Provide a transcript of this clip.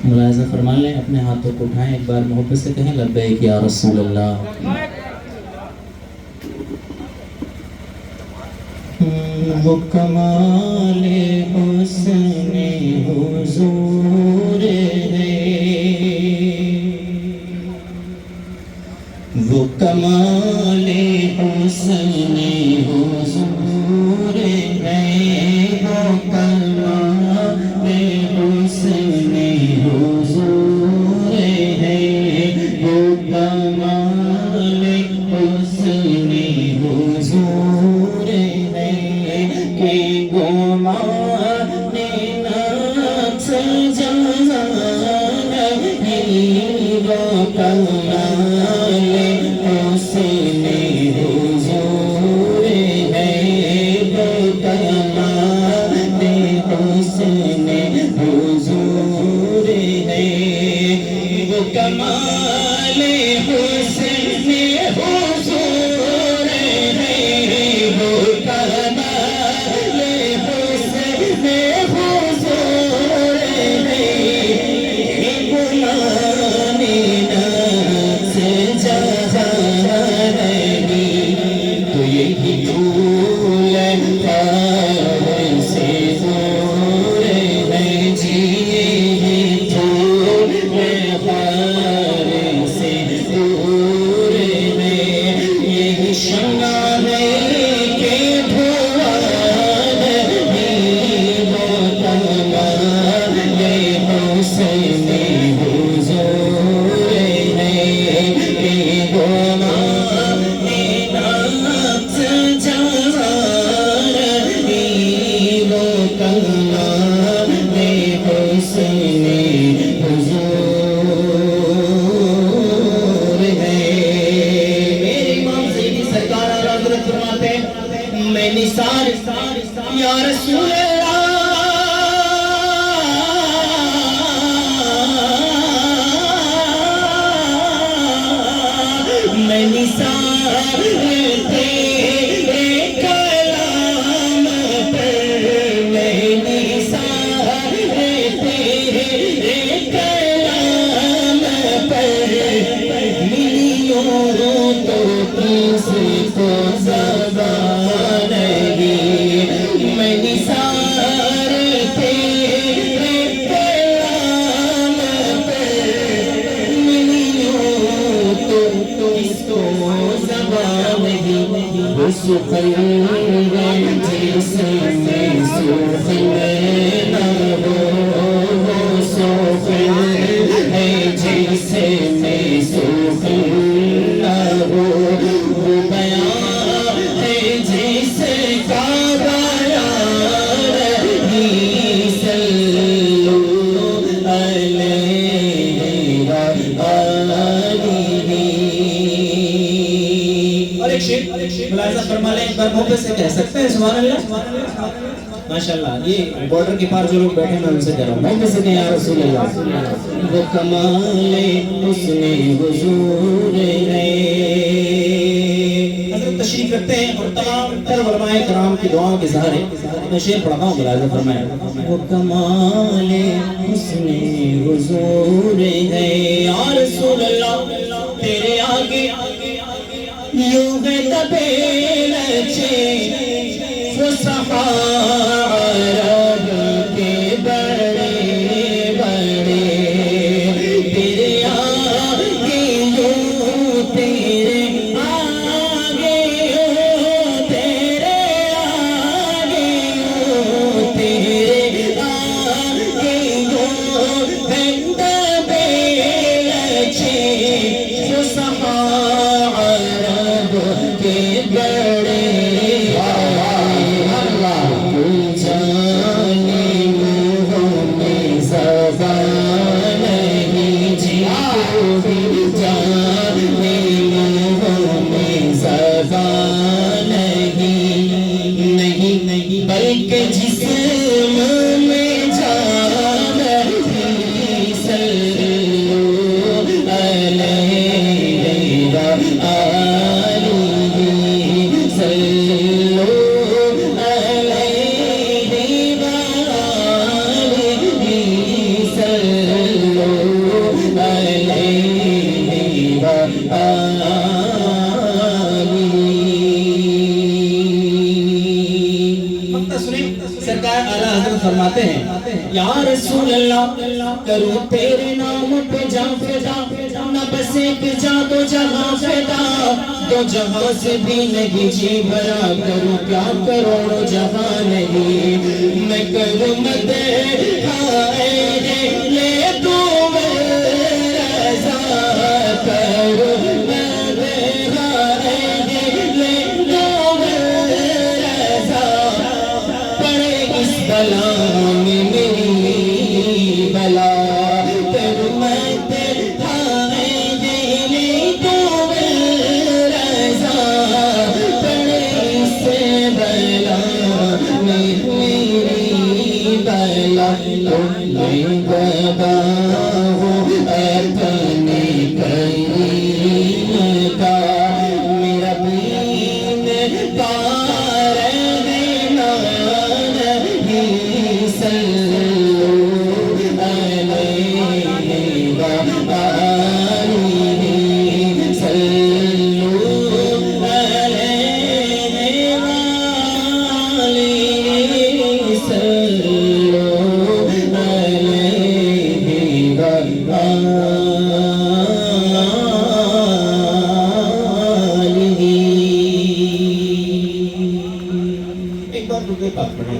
ملاحظہ فرما لیں، اپنے ہاتھوں کو اٹھائیں، ایک بار محبت سے کہیں لبیک یا رسول اللہ۔ وہ کمال حسن حضور ہے، وہ کمال حسن حضور ہے، وہ کمال حسن حضور ہے، وہ کمال حسن حضور ہے کہ گمان نفس جہان نہیں، وہ کمال حسن حضور ہے، وہ کمال حسن حضور ہے، وہ کمال حسن حضور ہے، وہ کمال حسن حضور ہے، غلام نفس جہان نہیں، تو یہی پھول خار سے دور ہے جی، یہی پھول خار سے دور ہے، یہی شمع ہے کہ دھواں نہیں، وہ کمال حسن حضور ہے کہ غلام نفس جہان نہیں، وہ کمال حسن حضور ہے۔ میرے امام سیدی سرکار اعلیٰ حضرت فرماتے ہیں، میں نثار یا رسول اللہ، میں نثار تیرے کلام پر، میں نثار تیرے کلام پر، ملیوں تو کسی کو زبان نہیں، میں نثار تیرے کلام پر، ملیوں تو کس کو زبان نہیں، وہ سخن جس میں سخن نہ ہو، وہ سخن ہے جس میں سخن نہ ہو، وہ بیان ہے جس کا بیان نہیں، صلو علیہ وآلہ۔ اور ایک شعر ملاحظہ فرما لیں، ایک بار محبت سے کہہ سکتے ہیں سبحان اللہ؟ ماشاءاللہ، یہ بارڈر کے پار جو لوگ بیٹھے ہیں میں ان سے کہہ رہا ہوں، محبت سے کہیں یا رسول اللہ۔ وہ کمال حسن حضور ہے۔ حضرت تشریف رکھتے ہیں اور تمام تر علماء کرام کی دعاؤں کے سہارے میں شعر پڑھتا ہوں، ملاحظہ فرمائیں۔ وہ کمال حسن حضور ہے یا رسول اللہ، تیرے آگے یوں ہے دبے لچے وہ صحاب کے بڑے بڑے، تیرے آگے یوں، تیرے آگے یوں، تیرے آگے یوں، تیرے آگے یوں ہے دبے لچے سرکار اعلیٰ حضرت فرماتے ہیں یا رسول اللہ کروں تیرے نام پہ جان فدا نہ بس ایک جا دو جہاں فدا دو جہاں سے بھی نہیں جی بھرا کروں کیا کروڑوں جہاں نہیں میں کروں مدے ہائے لے دو رضا کروں مدے ہائے لے دو رضا پڑے اس بلا میں میری بلا کروں مدے ہائے لے دو رضا پڑے اس بلا میں میری بلا تمہیں گدا ہو اپنے کریم کا میرا دین پار دینا نہیں صلو علیہ وآلہ صلو علیہ وآلہ صلو علیہ وآلہ